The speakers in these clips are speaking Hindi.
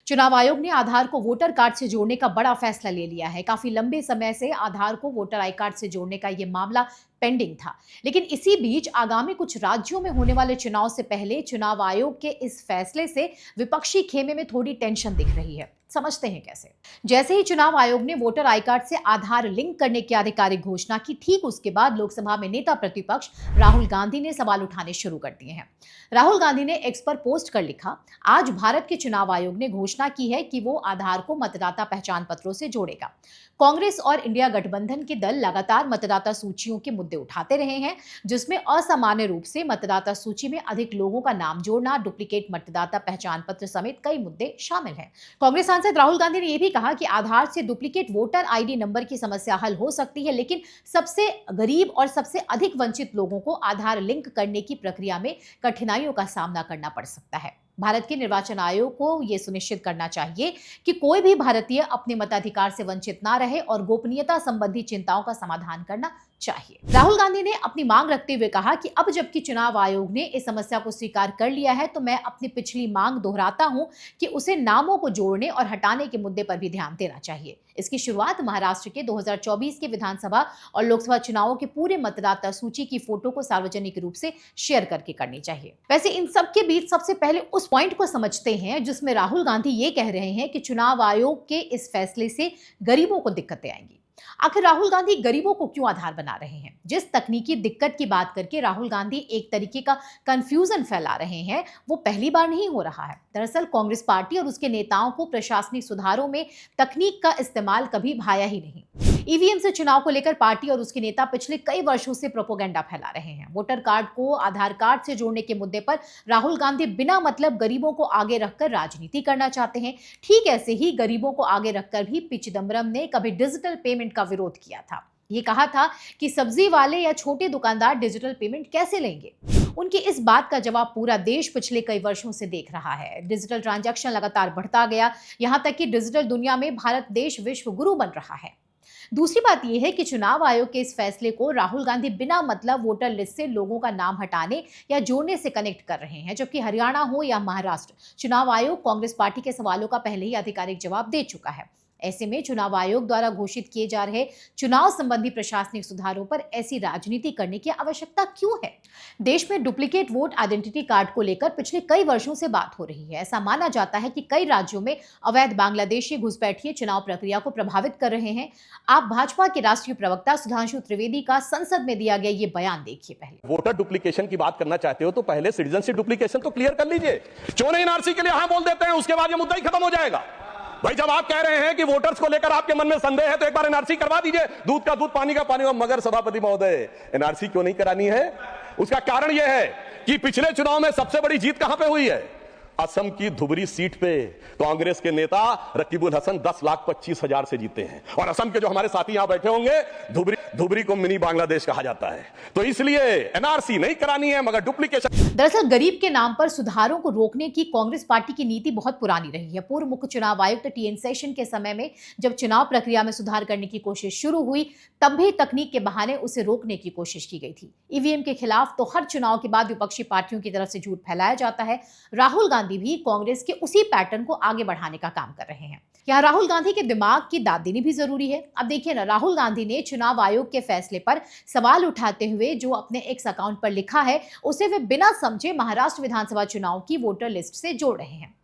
चुनाव आयोग ने आधार को वोटर कार्ड से जोड़ने का बड़ा फैसला ले लिया है। काफी लंबे समय से आधार को वोटर आई कार्ड से जोड़ने का यह मामला पेंडिंग था, लेकिन इसी बीच आगामी कुछ राज्यों में होने वाले चुनाव से पहले चुनाव आयोग के इस फैसले से विपक्षी खेमे में थोड़ी टेंशन दिख रही है। समझते हैं कैसे। जैसे ही चुनाव आयोग ने वोटर आई कार्ड से आधार लिंक करने की आधिकारिक घोषणा की, ठीक उसके बाद लोकसभा में नेता प्रतिपक्ष राहुल गांधी ने सवाल उठाने शुरू कर दिए हैं। राहुल गांधी ने एक्स पर पोस्ट कर लिखा, आज भारत के चुनाव आयोग ने घोषणा की है कि वो आधार को मतदाता पहचान पत्रों से जोड़ेगा। कांग्रेस और इंडिया गठबंधन के दल लगातार मतदाता सूचियों के मुद्दे उठाते रहे हैं, जिसमें असामान्य रूप से मतदाता सूची में अधिक लोगों का नाम जोड़ना, डुप्लीकेट मतदाता पहचान पत्र समेत कई मुद्दे शामिल हैं। कांग्रेस सांसद राहुल गांधी ने यह भी कहा कि आधार से डुप्लीकेट वोटर आईडी नंबर की समस्या हल हो सकती है, लेकिन सबसे गरीब और सबसे अधिक वंचित लोगों को आधार लिंक करने की प्रक्रिया में कठिनाइयों का सामना करना पड़ सकता है। भारत के निर्वाचन आयोग को यह सुनिश्चित करना चाहिए कि कोई भी भारतीय अपने मताधिकार से वंचित ना रहे और गोपनीयता संबंधी चिंताओं का समाधान करना चाहिए। राहुल गांधी ने अपनी मांग रखते हुए कहा कि अब जबकि चुनाव आयोग ने इस समस्या को स्वीकार कर लिया है, तो मैं अपनी पिछली मांग दोहराता हूं कि उसे नामों को जोड़ने और हटाने के मुद्दे पर भी ध्यान देना चाहिए। इसकी शुरुआत महाराष्ट्र के 2024 के विधानसभा और लोकसभा चुनावों के पूरे मतदाता सूची की फोटो को सार्वजनिक रूप से शेयर करके करनी चाहिए। वैसे इन सब के बीच सबसे पहले उस पॉइंट को समझते हैं जिसमें राहुल गांधी ये कह रहे हैं कि चुनाव आयोग के इस फैसले से गरीबों को दिक्कतें आएंगी। आखिर राहुल गांधी गरीबों को क्यों आधार बना रहे हैं? जिस तकनीकी दिक्कत की बात करके राहुल गांधी एक तरीके का कंफ्यूजन फैला रहे हैं, वो पहली बार नहीं हो रहा है। दरअसल कांग्रेस पार्टी और उसके नेताओं को प्रशासनिक सुधारों में तकनीक का इस्तेमाल कभी भाया ही नहीं। ईवीएम से चुनाव को लेकर पार्टी और उसके नेता पिछले कई वर्षों से प्रोपोगेंडा फैला रहे हैं। वोटर कार्ड को आधार कार्ड से जोड़ने के मुद्दे पर राहुल गांधी बिना मतलब गरीबों को आगे रखकर राजनीति करना चाहते हैं। ठीक ऐसे ही गरीबों को आगे रखकर भी पी चिदम्बरम ने कभी डिजिटल पेमेंट का विरोध किया था। ये कहा था कि सब्जी वाले या छोटे दुकानदार डिजिटल पेमेंट कैसे लेंगे। उनकी इस बात का जवाब पूरा देश पिछले कई वर्षों से देख रहा है। डिजिटल ट्रांजैक्शन लगातार बढ़ता गया, यहां तक कि डिजिटल दुनिया में भारत देश विश्व गुरु बन रहा है। दूसरी बात यह है कि चुनाव आयोग के इस फैसले को राहुल गांधी बिना मतलब वोटर लिस्ट से लोगों का नाम हटाने या जोड़ने से कनेक्ट कर रहे हैं, जबकि हरियाणा हो या महाराष्ट्र, चुनाव आयोग कांग्रेस पार्टी के सवालों का पहले ही आधिकारिक जवाब दे चुका है। ऐसे में चुनाव आयोग द्वारा घोषित किए जा रहे चुनाव संबंधी प्रशासनिक सुधारों पर ऐसी राजनीति करने की आवश्यकता क्यों है? देश में डुप्लीकेट वोट आइडेंटिटी कार्ड को लेकर पिछले कई वर्षों से बात हो रही है। ऐसा माना जाता है कि कई राज्यों में अवैध बांग्लादेशी घुसपैठिए चुनाव प्रक्रिया को प्रभावित कर रहे हैं। आप भाजपा के राष्ट्रीय प्रवक्ता सुधांशु त्रिवेदी का संसद में दिया गया ये बयान देखिए। पहले वोटर डुप्लीकेशन की बात करना चाहते हो तो पहले सिटीजनशिप डुप्लीकेशन तो क्लियर कर लीजिए। क्यों नहीं एनआरसी के लिए हाँ बोल देते हैं, उसके बाद ये मुद्दा ही खत्म हो जाएगा। भाई जब आप कह रहे हैं कि वोटर्स को लेकर आपके मन में संदेह है तो एक बार एनआरसी करवा दीजिए। दूध का दूध, पानी का पानी। मगर सभापति महोदय, एनआरसी क्यों नहीं करानी है? उसका कारण यह है कि पिछले चुनाव में सबसे बड़ी जीत कहां पे हुई है? असम की धुबरी सीट पे कांग्रेस के नेता रकीबुल हसन 10,25,000 से जीते हैं। और असम के जो हमारे साथी यहां बैठे होंगे, धुबरी को मिनी बांग्लादेश कहा जाता है। तो इसलिए एनआरसी नहीं करानी है, मगर डुप्लीकेशन। दरअसल गरीब के नाम पर सुधारों को रोकने की कांग्रेस पार्टी की नीति बहुत पुरानी रही है। पूर्व मुख्य चुनाव आयुक्त टीएन सेशन के समय में जब चुनाव प्रक्रिया में सुधार करने की कोशिश शुरू हुई, तब भी तकनीक के बहाने उसे रोकने की कोशिश की गई थी। ईवीएम के खिलाफ तो हर चुनाव के बाद विपक्षी पार्टियों की तरफ से झूठ फैलाया जाता है। राहुल गांधी भी कांग्रेस के उसी पैटर्न को आगे बढ़ाने का काम कर रहे हैं। यहाँ राहुल गांधी के दिमाग की दाद देनी भी जरूरी है। अब देखिए ना, राहुल गांधी ने चुनाव आयोग के फैसले पर सवाल उठाते हुए जो अपने एक्स अकाउंट पर लिखा है, उसे वे बिना समझे महाराष्ट्र विधानसभा चुनाव की वोटर लिस्ट से जोड़ रहे हैं।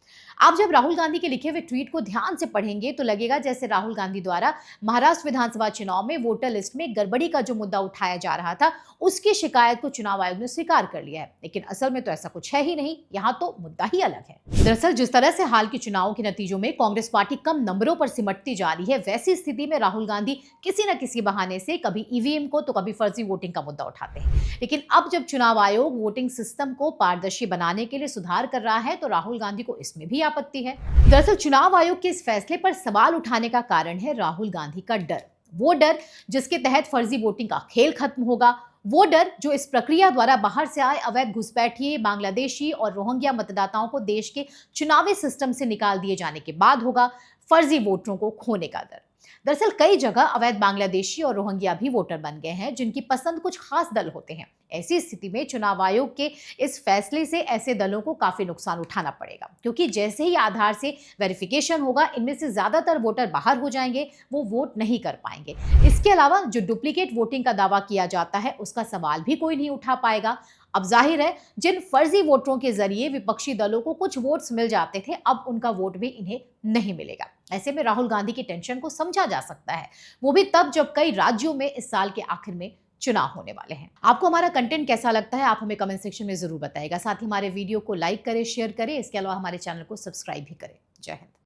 आप जब राहुल गांधी के लिखे हुए ट्वीट को ध्यान से पढ़ेंगे तो लगेगा जैसे राहुल गांधी द्वारा महाराष्ट्र विधानसभा चुनाव में वोटर लिस्ट में गड़बड़ी का जो मुद्दा उठाया जा रहा था, उसकी शिकायत को चुनाव आयोग ने स्वीकार कर लिया है। लेकिन असल में तो ऐसा कुछ है ही नहीं, यहाँ तो मुद्दा ही अलग है। दरअसल जिस तरह से हाल के चुनावों के नतीजों में कांग्रेस पार्टी कम नंबरों पर सिमटती जा रही है, वैसी स्थिति में राहुल गांधी किसी न किसी बहाने से कभी ईवीएम को तो कभी फर्जी वोटिंग का मुद्दा उठाते हैं। लेकिन अब जब चुनाव आयोग वोटिंग सिस्टम को पारदर्शी बनाने के लिए सुधार कर रहा है, तो राहुल गांधी को इसमें भी आपत्ति है। दरअसल चुनाव आयोग के इस फैसले पर सवाल उठाने का कारण है राहुल गांधी का डर। वो डर जिसके तहत फर्जी वोटिंग का खेल खत्म होगा, वो डर जो इस प्रक्रिया द्वारा बाहर से आए अवैध घुसपैठिए बांग्लादेशी और रोहिंग्या मतदाताओं को देश के चुनावी सिस्टम से निकाल दिए जाने के बाद होगा, फर्जी वोटरों को खोने का डर। दरअसल कई जगह अवैध बांग्लादेशी और रोहिंग्या भी वोटर बन गए हैं जिनकी पसंद कुछ खास दल होते हैं। ऐसी स्थिति में चुनाव आयोग के इस फैसले से ऐसे दलों को काफी नुकसान उठाना पड़ेगा, क्योंकि जैसे ही आधार से वेरिफिकेशन होगा, इनमें से ज्यादातर वोटर बाहर हो जाएंगे, वो वोट नहीं कर पाएंगे। इसके अलावा जो डुप्लीकेट वोटिंग का दावा किया जाता है उसका सवाल भी कोई नहीं उठा पाएगा। अब जाहिर है, जिन फर्जी वोटरों के जरिए विपक्षी दलों को कुछ वोट्स मिल जाते थे, अब उनका वोट भी इन्हें नहीं मिलेगा। ऐसे में राहुल गांधी की टेंशन को समझा जा सकता है, वो भी तब जब कई राज्यों में इस साल के आखिर में चुनाव होने वाले हैं। आपको हमारा कंटेंट कैसा लगता है, आप हमें कमेंट सेक्शन में जरूर बताइएगा। साथ ही हमारे वीडियो को लाइक करें, शेयर करें, इसके अलावा हमारे चैनल को सब्सक्राइब भी करें। जय हिंद।